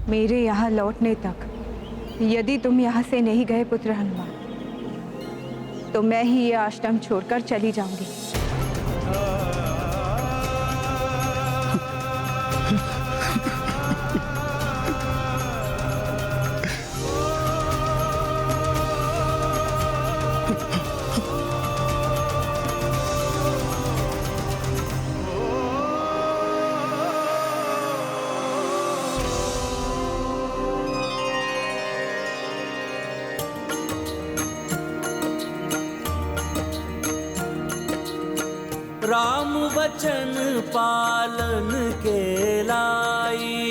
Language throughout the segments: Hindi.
मेरे यहाँ लौटने तक यदि तुम यहाँ से नहीं गए पुत्र हनुमान, तो मैं ही ये आश्रम छोड़कर चली जाऊंगी। राम वचन पालन के लाई,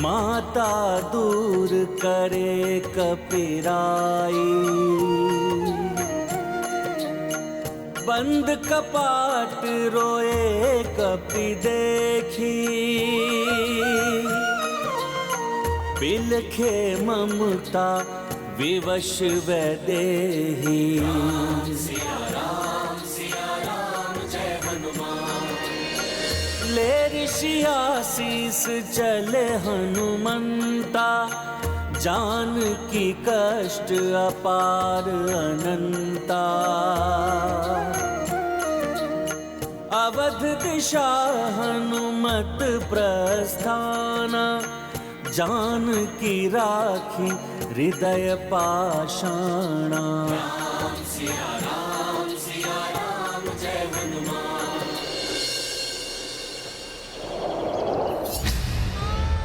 माता दूर करे कपिराई। बंद कपाट रोए कपि देखी, बिलखे ममता विवश वैदेही। सिया राम जय हनुमान। ले ऋषि आशीष चले हनुमंता, जान की कष्ट अपार अनंता। अवध दिशा हनुमत प्रस्थाना, जान की राखी हृदय पाषाणा। सिया राम जय हनुमान।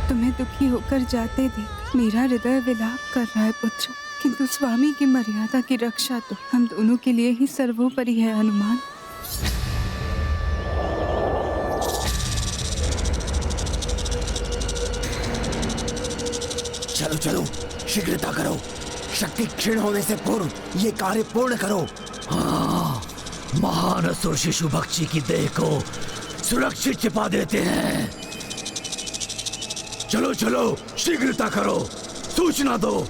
तुम्हें दुखी होकर जाते देख मेरा हृदय विलाप कर रहा है पुत्र, किंतु स्वामी की मर्यादा की रक्षा तो हम दोनों के लिए ही सर्वोपरि है हनुमान। चलो चलो, शीघ्रता करो, शक्ति क्षीण होने से पूर्व ये कार्य पूर्ण करो। हाँ, महान असुर शिशु भक्षी की देह को सुरक्षित छिपा देते हैं। चलो चलो, शीघ्रता करो, सूचना दो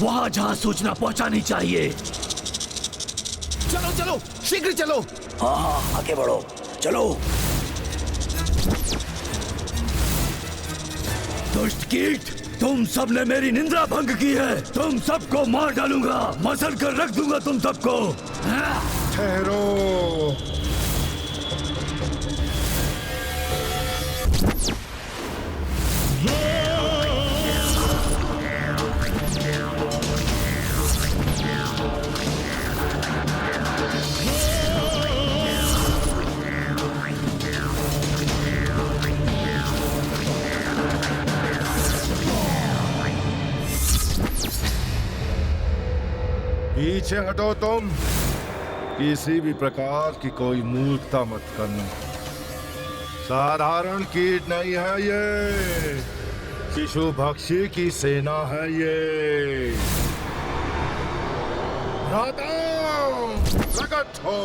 वहां जहां सूचना पहुंचानी चाहिए। चलो चलो, शीघ्र चलो। हाँ, आगे बढ़ो, चलो। दुष्ट कीट, तुम सबने मेरी निंदा भंग की है। तुम सबको मार डालूंगा, मसल कर रख दूंगा तुम सबको। ठहरो। पीछे हटो तुम। किसी भी प्रकार की कोई मूर्खता मत करना। साधारण कीट नहीं है ये, शिशु भक्षी की सेना है ये। भ्राता, प्रकट हो।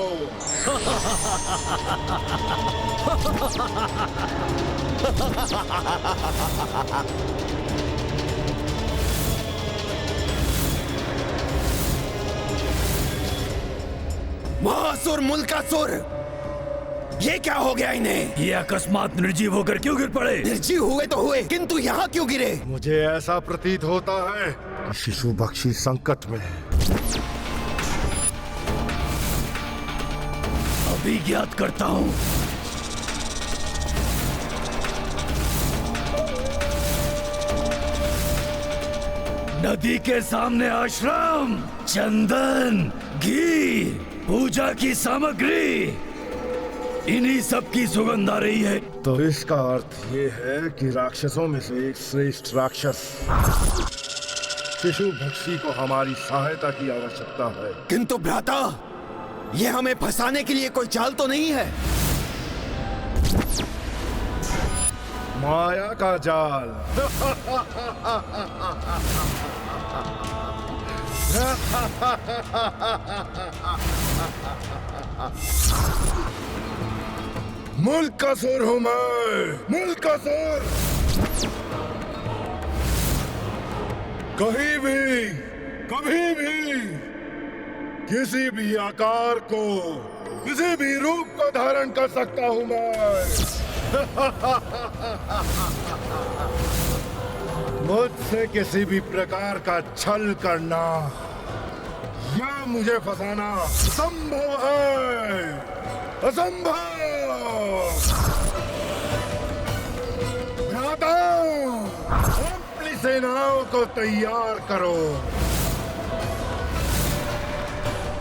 महासुर, मुल्कासुर, ये क्या हो गया इन्हें? ये अकस्मात निर्जीव होकर क्यों गिर पड़े? निर्जीव हुए तो हुए, किंतु यहाँ क्यों गिरे? मुझे ऐसा प्रतीत होता है कि शिशु भक्षी संकट में है। अभी ज्ञात करता हूँ। नदी के सामने आश्रम, चंदन, घी, पूजा की सामग्री, इन्हीं सब की सुगंध आ रही है। तो इसका अर्थ ये है कि राक्षसों में से एक श्रेष्ठ राक्षस शिशु भक्षी को हमारी सहायता की आवश्यकता है। किंतु भ्राता, ये हमें फंसाने के लिए कोई चाल तो नहीं है? माया का जाल। मुल्कासुर हूँ मैं, मुल्कासुर। कहीं भी, कभी भी, किसी भी आकार को, किसी भी रूप को धारण कर सकता हूँ मैं। मुझसे किसी भी प्रकार का छल करना या मुझे फंसाना असंभव है, असंभव। भ्राता, अपनी सेनाओं को तैयार करो।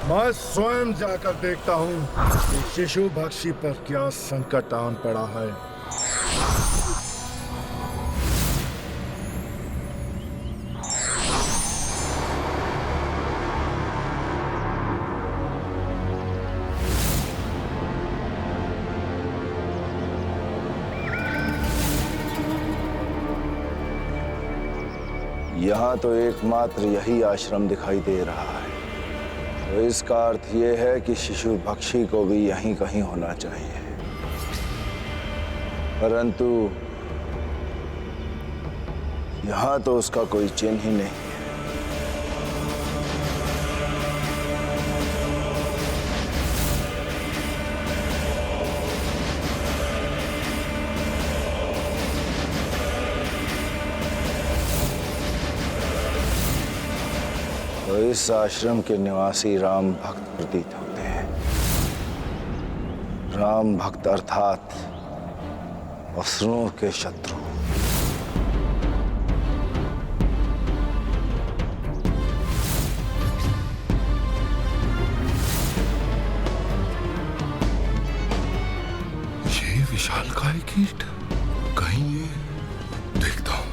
मैं स्वयं जाकर देखता हूँ कि शिशु भक्षी पर क्या संकट आन पड़ा है। यहाँ तो एकमात्र यही आश्रम दिखाई दे रहा है, तो इसका अर्थ ये है कि शिशु भक्षी को भी यहीं कहीं होना चाहिए। परंतु यहाँ तो उसका कोई चिन्ह ही नहीं है। तो इस आश्रम के निवासी राम भक्त प्रतीत होते हैं। राम भक्त अर्थात असुरों के शत्रु। ये विशालकाय कीट, कहीं ये देखता हूं।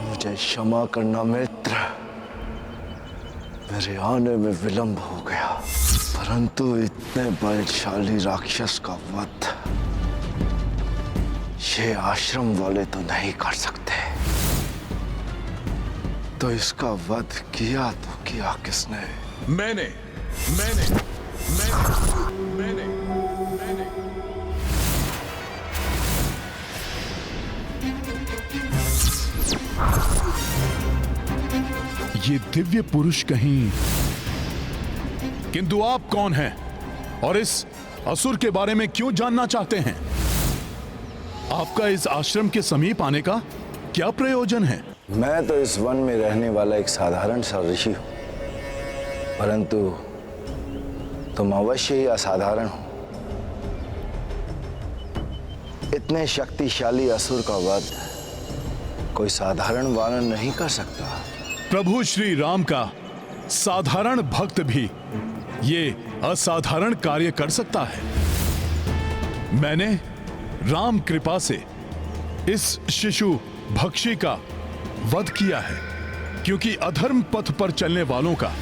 मुझे क्षमा करना मित्र, मेरे आने में विलंब हो गया, परंतु इतने बलशाली राक्षस का वध ये आश्रम वाले तो नहीं कर सकते। तो इसका वध किया तो किया किसने? मैंने मैंने मैंने मैंने मैंने ये दिव्य पुरुष कहीं, किंतु आप कौन हैं और इस असुर के बारे में क्यों जानना चाहते हैं? आपका इस आश्रम के समीप आने का क्या प्रयोजन है? मैं तो इस वन में रहने वाला एक साधारण सा ऋषि हूं, परंतु तुम अवश्य ही असाधारण हो। इतने शक्तिशाली असुर का वध कोई साधारण वानर नहीं कर सकता। प्रभु श्री राम का साधारण भक्त भी ये असाधारण कार्य कर सकता है। मैंने राम कृपा से इस शिशु भक्षी का वध किया है, क्योंकि अधर्म पथ पर चलने वालों का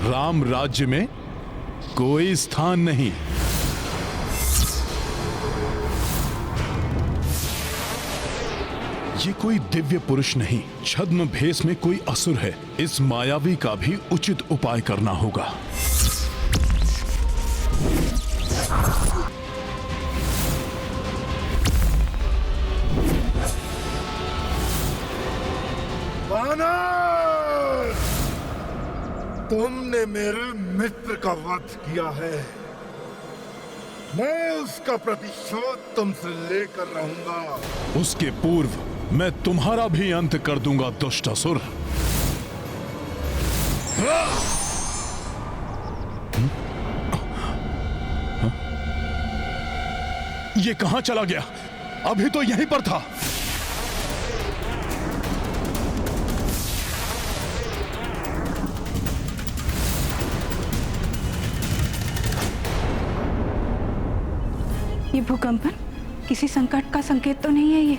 राम राज्य में कोई स्थान नहीं। ये कोई दिव्य पुरुष नहीं, छद्म भेष में कोई असुर है। इस मायावी का भी उचित उपाय करना होगा। वानर, तुमने मेरे मित्र का वध किया है। मैं उसका प्रतिशोध तुमसे लेकर रहूंगा। उसके पूर्व मैं तुम्हारा भी अंत कर दूंगा दुष्ट असुर। ये कहां चला गया? अभी तो यहीं पर था। ये भूकंपन किसी संकट का संकेत तो नहीं है ये?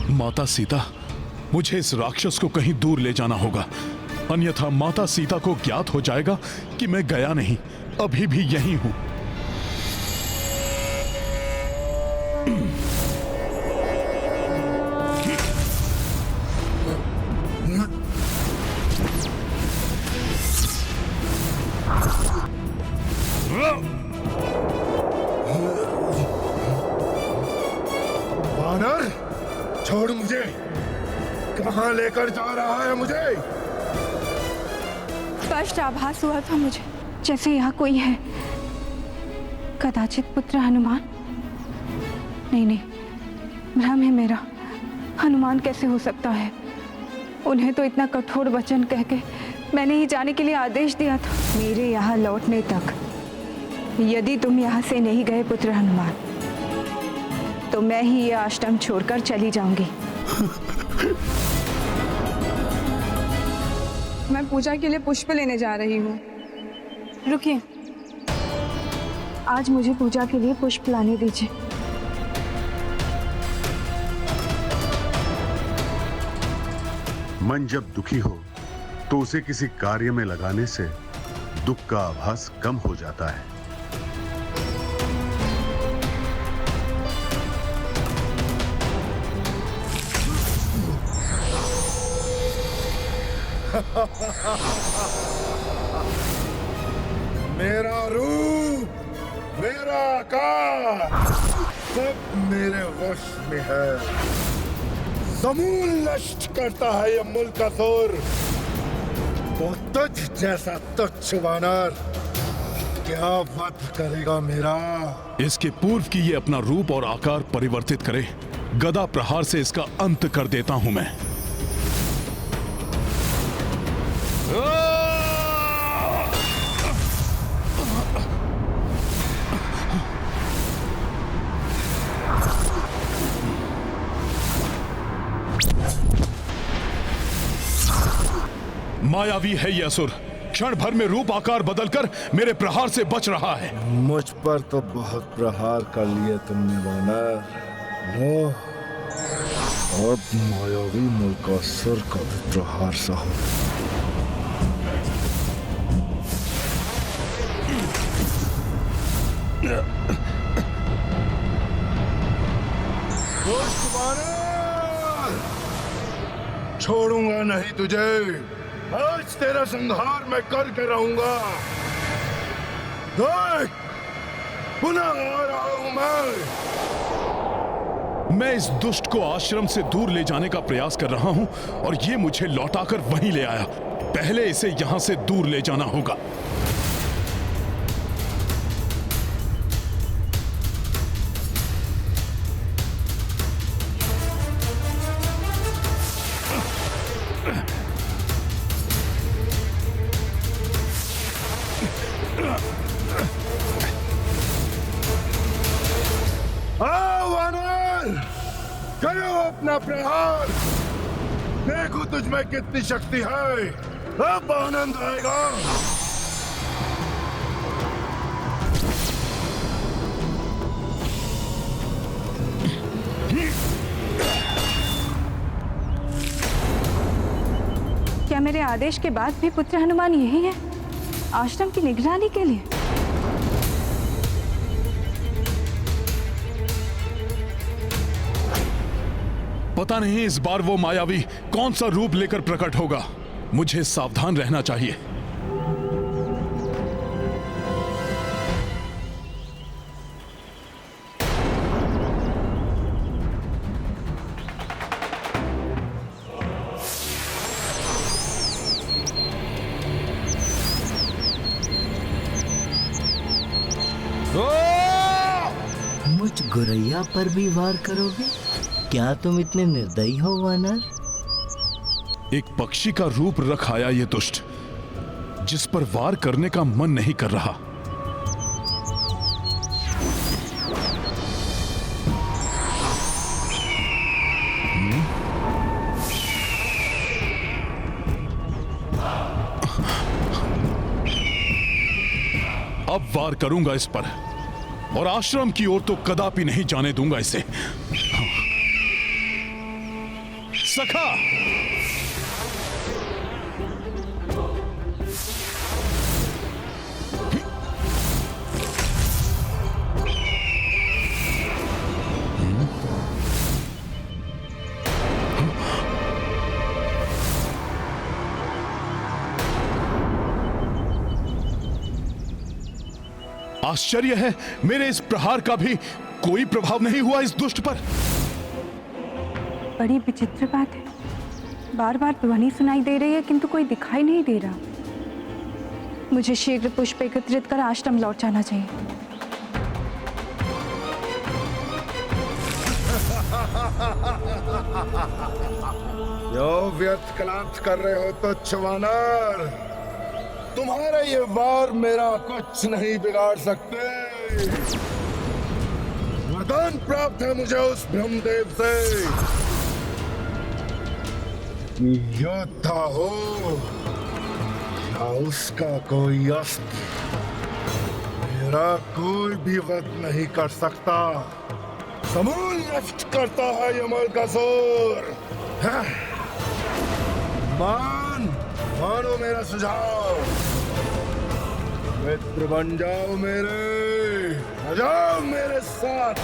माता सीता, मुझे इस राक्षस को कहीं दूर ले जाना होगा, अन्यथा माता सीता को ज्ञात हो जाएगा कि मैं गया नहीं, अभी भी यहीं हूं। वानर, छोड़ मुझे। कहां लेकर जा रहा है मुझे? स्पष्ट आभास हुआ था मुझे जैसे यहाँ कोई है। कदाचित पुत्र हनुमान? नहीं, भ्रम है मेरा। हनुमान कैसे हो सकता है? उन्हें तो इतना कठोर वचन कह के मैंने ही जाने के लिए आदेश दिया था। मेरे यहाँ लौटने तक यदि तुम यहाँ से नहीं गए पुत्र हनुमान, तो मैं ही ये आश्रम छोड़कर चली जाऊंगी। मैं पूजा के लिए पुष्प लेने जा रही हूँ। रुकिए, आज मुझे पूजा के लिए पुष्प लाने दीजिए। मन जब दुखी हो तो उसे किसी कार्य में लगाने से दुख का आभास कम हो जाता है। मेरा रूप, मेरा आकार सब मेरे वश में है। समूल नष्ट करता है ये मुल्कासुर। तो तुझ जैसा तुच्छ वानर क्या वध करेगा मेरा? इसके पूर्व की ये अपना रूप और आकार परिवर्तित करे, गदा प्रहार से इसका अंत कर देता हूं मैं। मायावी है यह असुर, क्षण भर में रूप आकार बदलकर मेरे प्रहार से बच रहा है। मुझ पर तो बहुत प्रहार कर लिए तुमने वानर। लो, अब मायावी मुल्कासुर का भी प्रहार सहो। छोड़ूंगा नहीं तुझे। आज तेरा संहार मैं करके रहूंगा। देख, पुनः आ रहा हूं मैं इस दुष्ट को आश्रम से दूर ले जाने का प्रयास कर रहा हूं और ये मुझे लौटाकर वहीं ले आया। पहले इसे यहां से दूर ले जाना होगा। करो अपना प्रहार। देखो तुझ में कितनी शक्ति है। अब आनंद आएगा। क्या मेरे आदेश के बाद भी पुत्र हनुमान यही है आश्रम की निगरानी के लिए? पता नहीं इस बार वो मायावी कौन सा रूप लेकर प्रकट होगा। मुझे सावधान रहना चाहिए। मुझ गुरैया पर भी वार करोगे? क्या तुम इतने निर्दयी हो वानर? एक पक्षी का रूप रख आया ये दुष्ट। जिस पर वार करने का मन नहीं कर रहा। अब वार करूंगा इस पर, और आश्रम की ओर तो कदापि नहीं जाने दूंगा इसे। सखा, आश्चर्य है, मेरे इस प्रहार का भी कोई प्रभाव नहीं हुआ इस दुष्ट पर। बड़ी विचित्र बात है, बार बार ध्वनि सुनाई दे रही है किंतु कोई दिखाई नहीं दे रहा। मुझे शीघ्र पुष्प एकत्रित कर आश्रम लौट जाना चाहिए। क्यों व्यर्थ कलांत कर रहे हो तुच्छ वानर? तुम्हारे ये वार मेरा कुछ नहीं बिगाड़ सकते। वरदान प्राप्त है मुझे उस ब्रह्मदेव से कि योद्धा हो या उसका कोई अस्त्र, मेरा कोई भी वध नहीं कर सकता। समूल नष्ट करता है यमल का जोर। मानो मेरा सुझाव, मित्र बन जाओ मेरे, आ जाओ मेरे साथ।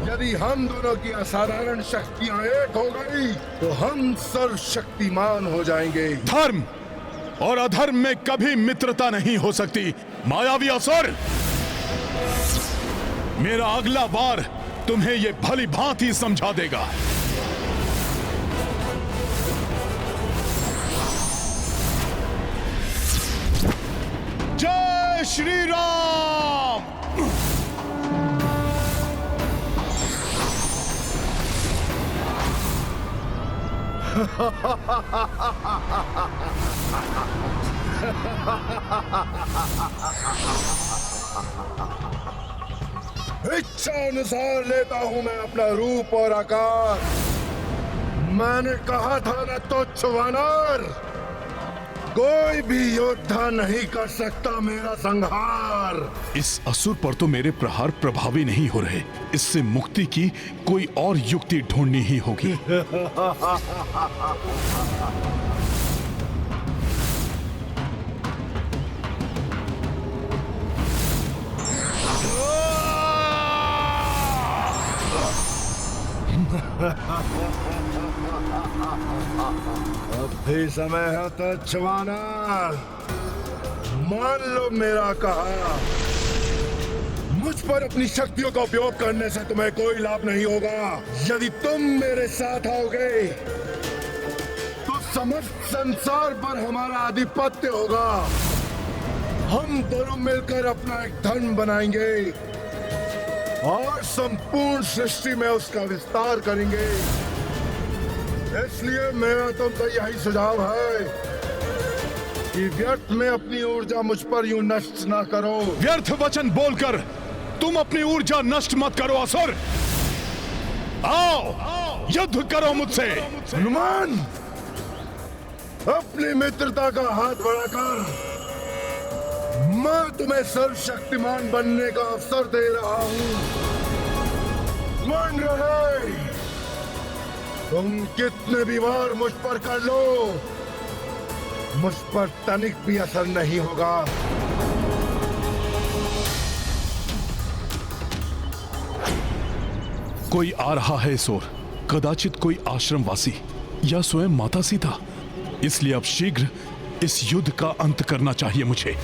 यदि हम दोनों की असाधारण शक्तियां एक हो गई तो हम सर्वशक्तिमान हो जाएंगे। धर्म और अधर्म में कभी मित्रता नहीं हो सकती, मायावी असुर। मेरा अगला वार तुम्हें ये भली भांति समझा देगा। जय श्री राम। इच्छा अनुसार लेता हूं मैं अपना रूप और आकार। मैंने कहा था ना तुच्छ वानर, कोई भी योद्धा नहीं कर सकता मेरा संहार। इस असुर पर तो मेरे प्रहार प्रभावी नहीं हो रहे। इससे मुक्ति की कोई और युक्ति ढूंढनी ही होगी। अब भी समय है तुच्छ वानर, मान लो मेरा कहा। मुझ पर अपनी शक्तियों का उपयोग करने से तुम्हें कोई लाभ नहीं होगा। यदि तुम मेरे साथ आओगे तो समस्त संसार पर हमारा आधिपत्य होगा। हम दोनों मिलकर अपना एक धन बनाएंगे और संपूर्ण सृष्टि में उसका विस्तार करेंगे। इसलिए मेरा तुमसे यही सुझाव है कि व्यर्थ में अपनी ऊर्जा मुझ पर यूं नष्ट ना करो। व्यर्थ वचन बोलकर तुम अपनी ऊर्जा नष्ट मत करो असुर। आओ युद्ध करो मुझसे। हनुमान, अपनी मित्रता का हाथ बढ़ाकर मैं तुम्हें सर्वशक्तिमान बनने का अवसर दे रहा हूं। मान रहे, तुम कितने भी वार मुझ पर कर लो, मुझ पर तनिक भी असर नहीं होगा। कोई आ रहा है इस ओर, कदाचित कोई आश्रमवासी या स्वयं माता सीता। इसलिए अब शीघ्र इस युद्ध का अंत करना चाहिए मुझे।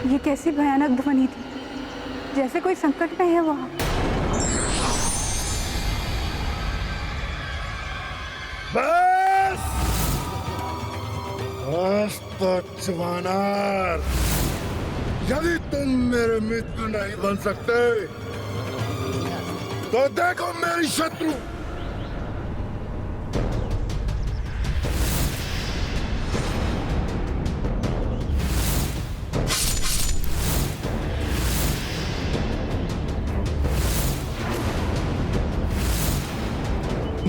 ये कैसी भयानक ध्वनि थी। जैसे कोई संकट में है वहाँ। बस बस तो चवानार, यदि तुम मेरे मित्र नहीं बन सकते तो देखो मेरी शत्रु।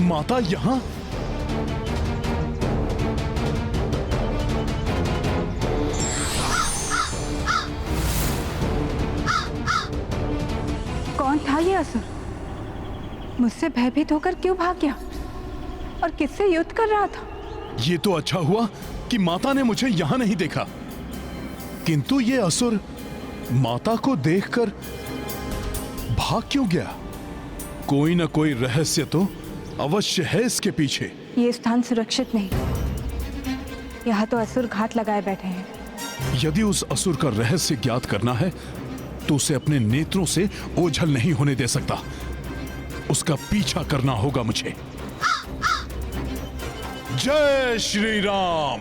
माता यहाँ? कौन था ये असुर? मुझसे भयभीत होकर क्यों भाग गया और किससे युद्ध कर रहा था? ये तो अच्छा हुआ कि माता ने मुझे यहां नहीं देखा, किंतु ये असुर माता को देखकर भाग क्यों गया? कोई ना कोई रहस्य तो अवश्य है इसके पीछे। ये स्थान सुरक्षित नहीं, यहाँ तो असुर घात लगाए बैठे हैं। यदि उस असुर का रहस्य ज्ञात करना है तो उसे अपने नेत्रों से ओझल नहीं होने दे सकता। उसका पीछा करना होगा मुझे। जय श्री राम।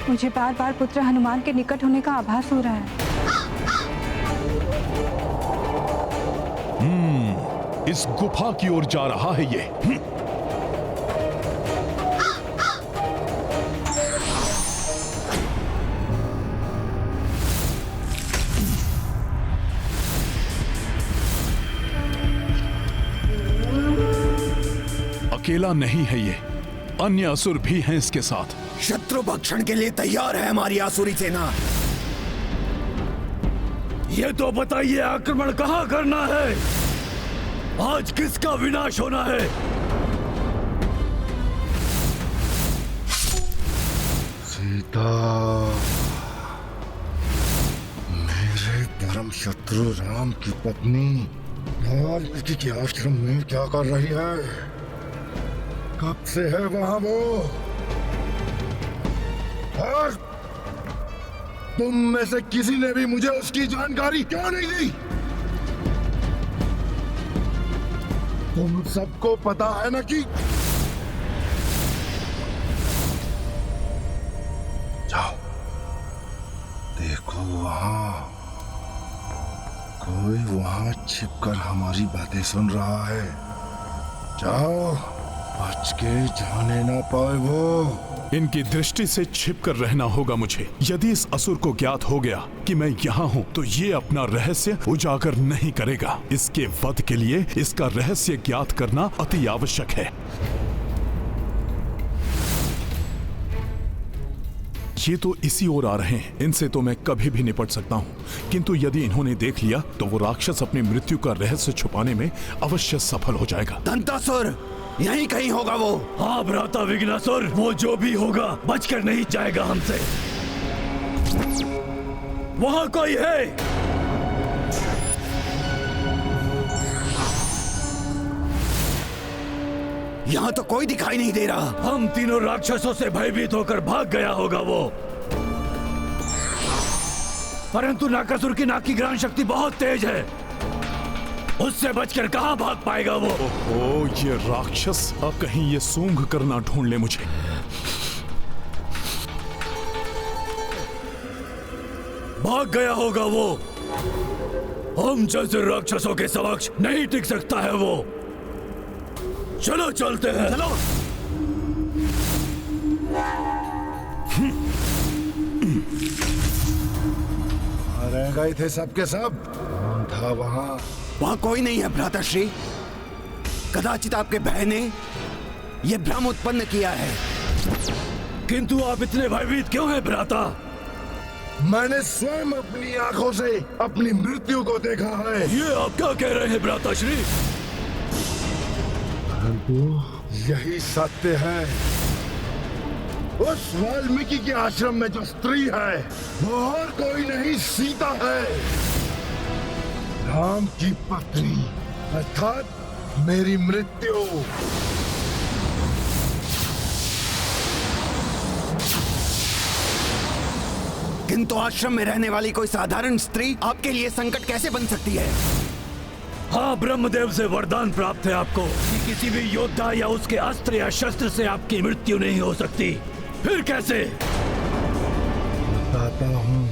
मुझे बार बार पुत्र हनुमान के निकट होने का आभास हो रहा है। इस गुफा की ओर जा रहा है ये। अकेला नहीं है ये, अन्य असुर भी हैं इसके साथ। शत्रु भक्षण के लिए तैयार है हमारी आसुरी सेना। ये तो बताइए आक्रमण कहाँ करना है? आज किसका विनाश होना है? सीता, मेरे परम शत्रु राम की पत्नी वाल्मीकि के आश्रम में क्या कर रही है? कब से है वहां वो? और तुम में से किसी ने भी मुझे उसकी जानकारी क्यों नहीं दी? तुम सबको पता है ना कि जाओ देखो, वहां कोई वहां छिपकर हमारी बातें सुन रहा है। जाओ, बच के जाने ना पाए वो। इनकी दृष्टि से छिपकर रहना होगा मुझे। यदि इस असुर को ज्ञात हो गया कि मैं यहाँ हूँ तो ये अपना रहस्य उजागर नहीं करेगा। इसके वध के लिए इसका रहस्य ज्ञात करना अति आवश्यक है। ये तो इसी ओर आ रहे हैं, इनसे तो मैं कभी भी निपट सकता हूँ, किंतु यदि इन्होंने देख लिया तो वो राक्षस अपनी मृत्यु का रहस्य छुपाने में अवश्य सफल हो जाएगा। दंतासुर यहीं कहीं होगा वो। हाँ भ्राता विघ्नासुर, वो जो भी होगा बचकर नहीं जाएगा हमसे। वहां कोई है? यहाँ तो कोई दिखाई नहीं दे रहा। हम तीनों राक्षसों से भयभीत होकर भाग गया होगा वो। परंतु नाकासुर की नाक की ग्रहण शक्ति बहुत तेज है, उससे बचकर कहां भाग पाएगा वो? ओहो, ये राक्षस अब कहीं ये सूंघ कर ना ढूंढ ले मुझे। भाग गया होगा वो। हम जैसे राक्षसों के समक्ष नहीं टिक सकता है वो। चलो चलते हैं। चलो। रह गए थे सबके सब। कौन था वहां? वहां कोई नहीं है भ्राताश्री। कदाचित आपके बहन ने यह भ्रम उत्पन्न किया है। किंतु आप इतने भयभीत क्यों हैं भ्राता? मैंने स्वयं अपनी आंखों से अपनी मृत्यु को देखा है। ये आप क्या कह रहे हैं भ्राताश्री? परंतु यही सत्य है। उस वाल्मीकि के आश्रम में जो स्त्री है वो और कोई नहीं, सीता है, राम की पत्नी, अर्थात मेरी मृत्यु। किंतु आश्रम में रहने वाली कोई साधारण स्त्री आपके लिए संकट कैसे बन सकती है? हाँ, ब्रह्मदेव से वरदान प्राप्त है आपको कि किसी भी योद्धा या उसके अस्त्र या शस्त्र से आपकी मृत्यु नहीं हो सकती। फिर कैसे? बताता हूँ।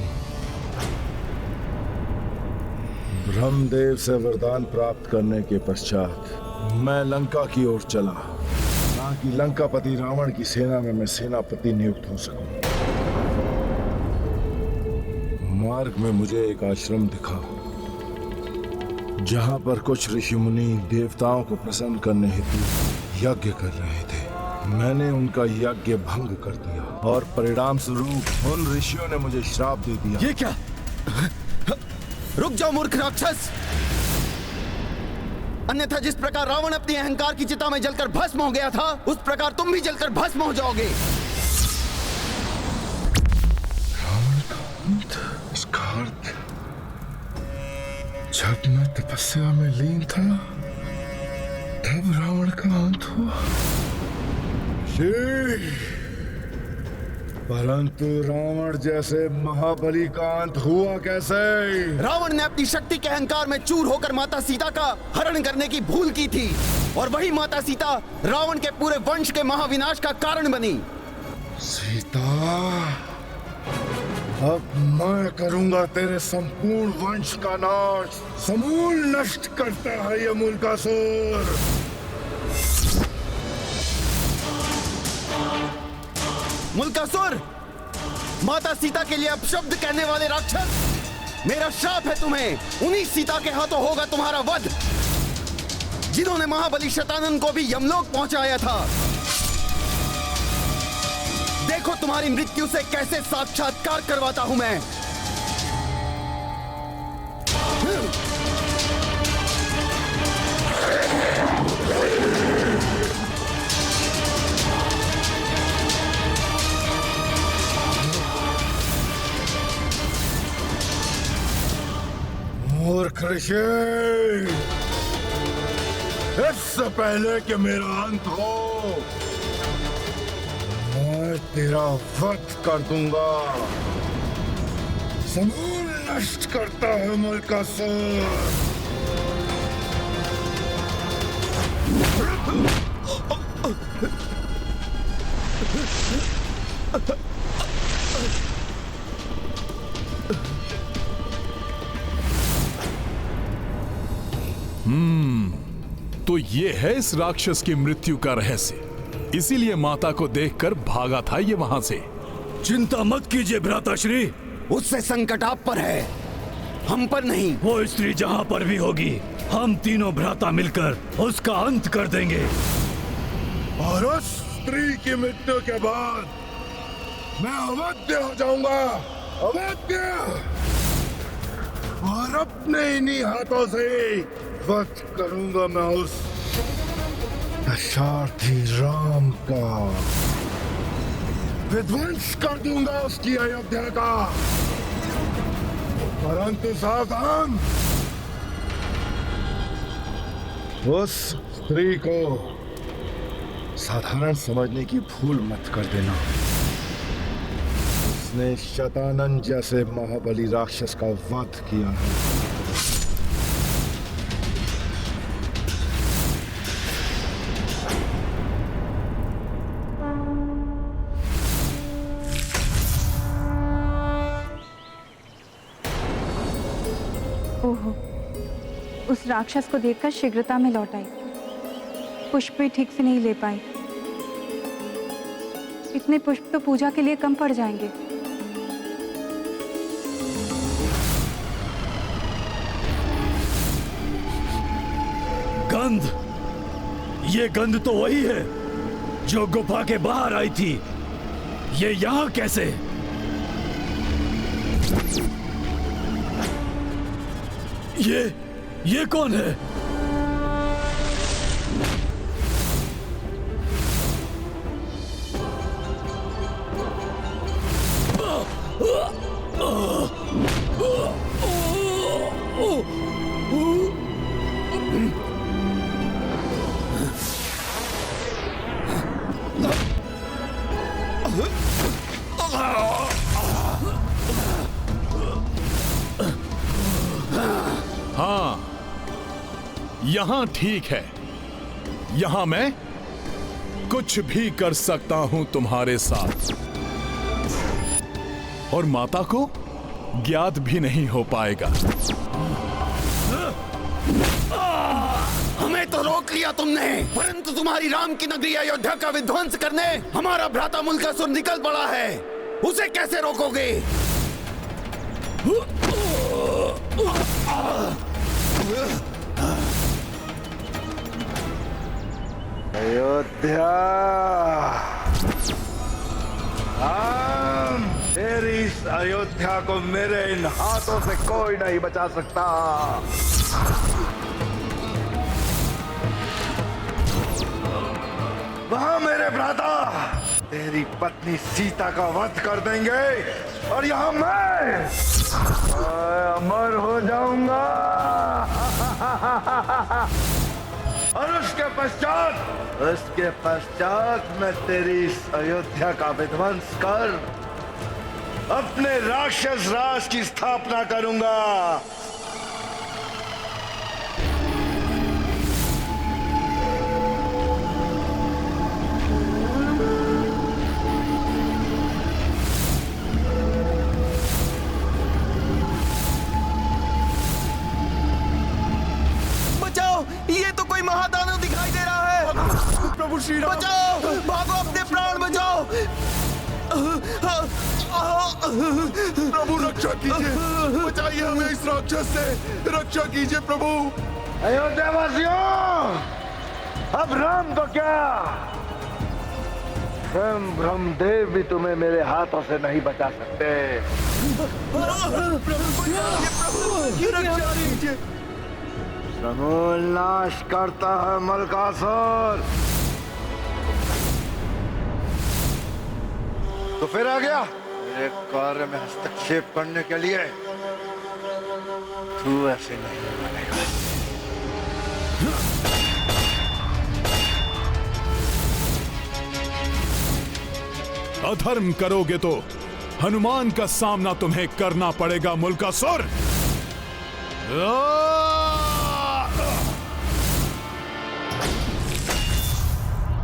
ब्रह्मदेव से वरदान प्राप्त करने के पश्चात मैं लंका की ओर चला, ताकि लंकापति रावण की सेना में मैं सेनापति नियुक्त हो सकूं। मार्ग में मुझे एक आश्रम दिखा, जहां पर कुछ ऋषि मुनि देवताओं को प्रसन्न करने हेतु यज्ञ कर रहे थे। मैंने उनका यज्ञ भंग कर दिया और परिणाम स्वरूप उन ऋषियों ने मुझे श्राप दे दिया। ये क्या? रुक जाओ मूर्ख राक्षस! अन्यथा जिस प्रकार रावण अपनी अहंकार की चिता में जलकर भस्म हो गया था, उस प्रकार तुम भी जलकर भस्म हो जाओगे। रावण का अंत? इसका अर्थ जब मैं तपस्या में लीन था तब रावण का अंत हुआ। परंतु रावण जैसे महाबली का अंत हुआ कैसे? रावण ने अपनी शक्ति के अहंकार में चूर होकर माता सीता का हरण करने की भूल की थी, और वही माता सीता रावण के पूरे वंश के महाविनाश का कारण बनी। सीता, अब मैं करूंगा तेरे संपूर्ण वंश का नाश। समूल नष्ट करता है ये मूलकासुर। मूलकासुर, माता सीता के लिए अपशब्द कहने वाले राक्षस, मेरा श्राप है तुम्हें। उन्हीं सीता के हाथों होगा तुम्हारा वध, जिन्होंने महाबली शतानन को भी यमलोक पहुंचाया था। देखो तुम्हारी मृत्यु से कैसे साक्षात्कार करवाता हूं मैं। मूर्ख ऋषि, इससे पहले कि मेरा अंत हो, मैं तेरा वध कर दूंगा। समूल नष्ट करता है मूलकासुर। तो ये है इस राक्षस की मृत्यु का रहस्य। इसीलिए माता को देखकर भागा था ये वहां से। चिंता मत कीजिए भ्राताश्री, उससे संकट आप पर है, हम पर नहीं। वो स्त्री जहां पर भी होगी, हम तीनों भ्राता मिलकर उसका अंत कर देंगे। और उस स्त्री की मृत्यु के बाद मैं अवध्य हो जाऊंगा, अवध्य, और अपने इन्हीं हाथों से वध करूंगा मैं उस दशार्थी राम का। विध्वंस कर दूंगा उसकी अयोध्या का। परंतु सावधान, उस स्त्री को साधारण समझने की भूल मत कर देना। उसने शतानन जैसे महाबली राक्षस का वध किया है। ओहो, उस राक्षस को देखकर शीघ्रता में लौट आई। पुष्प भी ठीक से नहीं ले पाई। इतने पुष्प तो पूजा के लिए कम पड़ जाएंगे। गंध, ये गंध तो वही है जो गुफा के बाहर आई थी। ये यहाँ कैसे? ये कौन है? यहां ठीक है। यहां मैं कुछ भी कर सकता हूं तुम्हारे साथ, और माता को ज्ञात भी नहीं हो पाएगा। हमें तो रोक लिया तुमने, परंतु तुम्हारी राम की नगरी अयोध्या का विध्वंस करने हमारा भ्राता मुल्कासुर निकल पड़ा है। उसे कैसे रोकोगे? अयोध्या, तेरी इस अयोध्या को मेरे इन हाथों से कोई नहीं बचा सकता। वहां मेरे भ्राता तेरी पत्नी सीता का वध कर देंगे, और यहाँ मैं अमर हो जाऊंगा। और उसके पश्चात मैं तेरी इस अयोध्या का विध्वंस कर अपने राक्षस राज की स्थापना करूंगा। ये तो कोई महादानव दिखाई दे रहा है। प्रभु श्री राम, बचाओ, भागो, अपने प्राण बचाओ। प्रभु रक्षा कीजिए, बचाइए हमें इस राक्षस से, रक्षा कीजिए प्रभु। अयोध्या वासियों, अब राम तो क्या, स्वयं ब्रह्मदेव भी तुम्हें मेरे हाथों से नहीं बचा सकते। समूल नाश करता है मुल्कासुर। तो फिर आ गया मेरे कार्य में हस्तक्षेप करने के लिए। तू ऐसे नहीं बनेगा। अधर्म करोगे तो हनुमान का सामना तुम्हें करना पड़ेगा मुल्कासुर।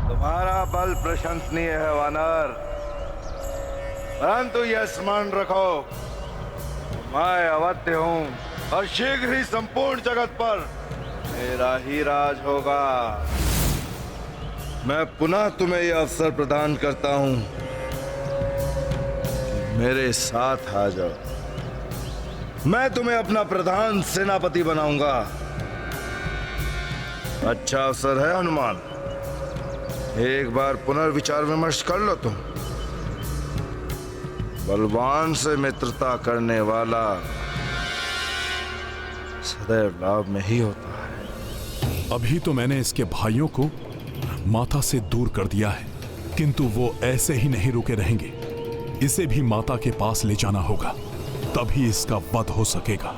तुम्हारा बल प्रशंसनीय है वानर, परंतु यह स्मरण रखो, मैं अवध्य हूं और शीघ्र ही संपूर्ण जगत पर मेरा ही राज होगा। मैं पुनः तुम्हें यह अवसर प्रदान करता हूं, मेरे साथ आ जाओ। मैं तुम्हें अपना प्रधान सेनापति बनाऊंगा। अच्छा अवसर है हनुमान, एक बार पुनर्विचार विमर्श कर लो तुम। बलवान से मित्रता करने वाला सदैव लाभ में ही होता है। अभी तो मैंने इसके भाइयों को माता से दूर कर दिया है, किंतु वो ऐसे ही नहीं रुके रहेंगे। इसे भी माता के पास ले जाना होगा, तभी इसका वध हो सकेगा।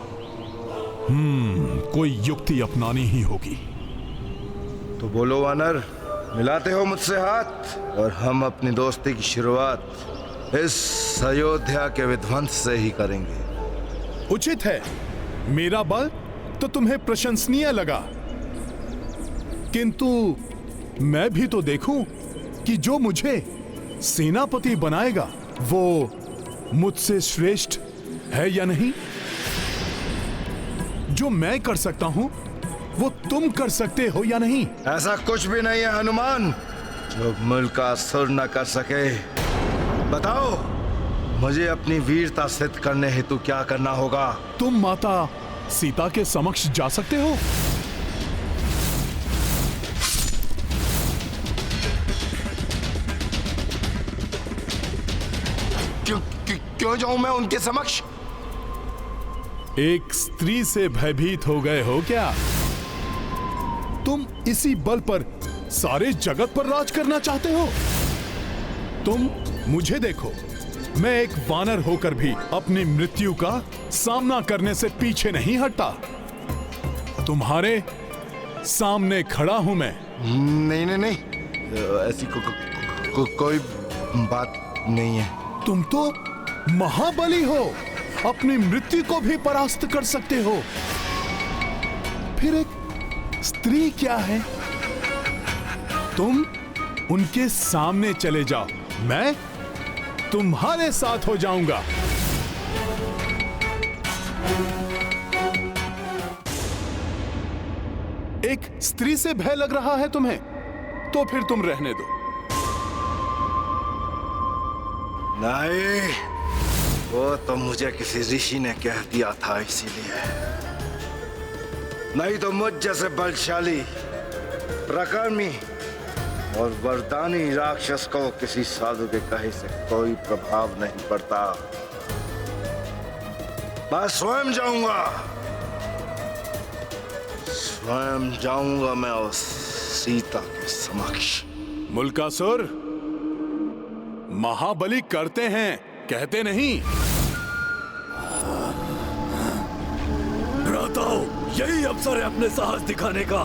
कोई युक्ति अपनानी ही होगी। तो बोलो वानर, मिलाते हो मुझसे हाथ, और हम अपनी दोस्ती की शुरुआत इस अयोध्या के विध्वंस से ही करेंगे। उचित है। मेरा बल तो तुम्हें प्रशंसनीय लगा, किंतु मैं भी तो देखूं कि जो मुझे सेनापति बनाएगा वो मुझसे श्रेष्ठ है या नहीं। जो मैं कर सकता हूं वो तुम कर सकते हो या नहीं। ऐसा कुछ भी नहीं है हनुमान जो मुल्कासुर न कर सके। बताओ, मुझे अपनी वीरता सिद्ध करने हेतु क्या करना होगा? तुम माता सीता के समक्ष जा सकते हो। क्यों जाऊं मैं उनके समक्ष? एक स्त्री से भयभीत हो गए हो क्या? तुम इसी बल पर सारे जगत पर राज करना चाहते हो? तुम मुझे देखो, मैं एक वानर होकर भी अपनी मृत्यु का सामना करने से पीछे नहीं हटता। तुम्हारे सामने खड़ा हूं मैं। नहीं नहीं नहीं, ऐसी कोई बात नहीं है। तुम तो महाबली हो, अपनी मृत्यु को भी परास्त कर सकते हो। फिर एक स्त्री क्या है? तुम उनके सामने चले जाओ, मैं तुम्हारे साथ हो जाऊंगा। एक स्त्री से भय लग रहा है तुम्हें, तो फिर तुम रहने दो। नहीं, वो तो मुझे किसी ऋषि ने कह दिया था, इसीलिए। नहीं तो मुझ जैसे बलशाली, प्रकर्मी और वरदानी राक्षस को किसी साधु के कहे से कोई प्रभाव नहीं पड़ता। मैं स्वयं जाऊंगा, स्वयं जाऊंगा मैं उस सीता के समक्ष। मुल्कासुर, महाबली करते हैं, कहते नहीं। भ्राताओ, यही अवसर है अपने साहस दिखाने का,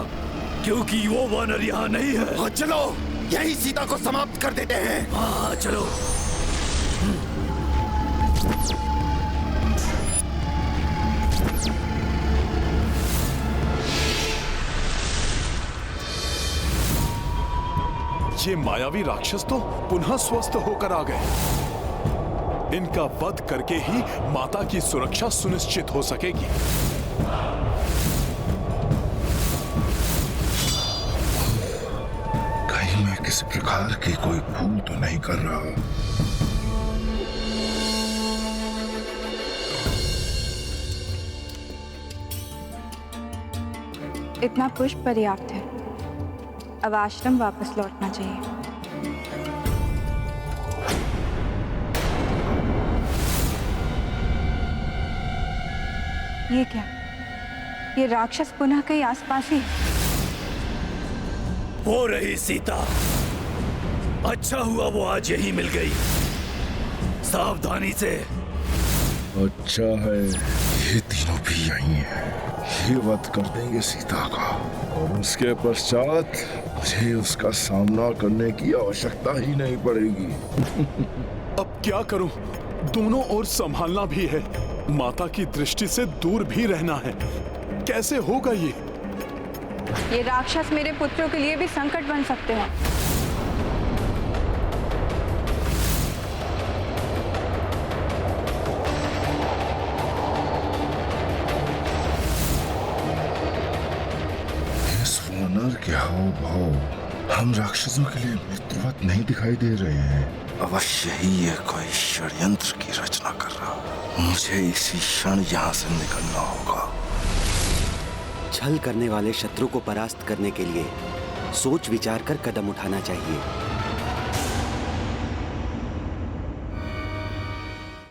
क्योंकि वो वानर यहाँ नहीं है। हाँ, चलो यही सीता को समाप्त कर देते हैं। हाँ चलो। ये मायावी राक्षस तो पुनः स्वस्थ होकर आ गए। इनका वध करके ही माता की सुरक्षा सुनिश्चित हो सकेगी। कहीं मैं किसी प्रकार की कोई भूल तो नहीं कर रहा? इतना पुष्प पर्याप्त है, अब आश्रम वापस लौटना चाहिए। ये क्या? ये राक्षस पुनः कहीं आसपास ही है। हो रही सीता, अच्छा हुआ वो आज यहीं मिल गई। सावधानी से। अच्छा है, ये तीनों भी यहीं हैं। ये वध कर देंगे सीता का, और उसके पश्चात मुझे उसका सामना करने की आवश्यकता ही नहीं पड़ेगी। अब क्या करूं? दोनों ओर संभालना भी है, माता की दृष्टि से दूर भी रहना है। कैसे होगा ये? ये राक्षस मेरे पुत्रों के लिए भी संकट बन सकते हैं। इस वानर के हाव भाव हम राक्षसों के लिए मित्रवत नहीं दिखाई दे रहे हैं। अवश्य ही ये कोई षड्यंत्र की रचना कर रहा। मुझे इसी क्षण यहाँ से निकलना होगा। छल करने वाले शत्रु को परास्त करने के लिए सोच विचार कर कदम उठाना चाहिए।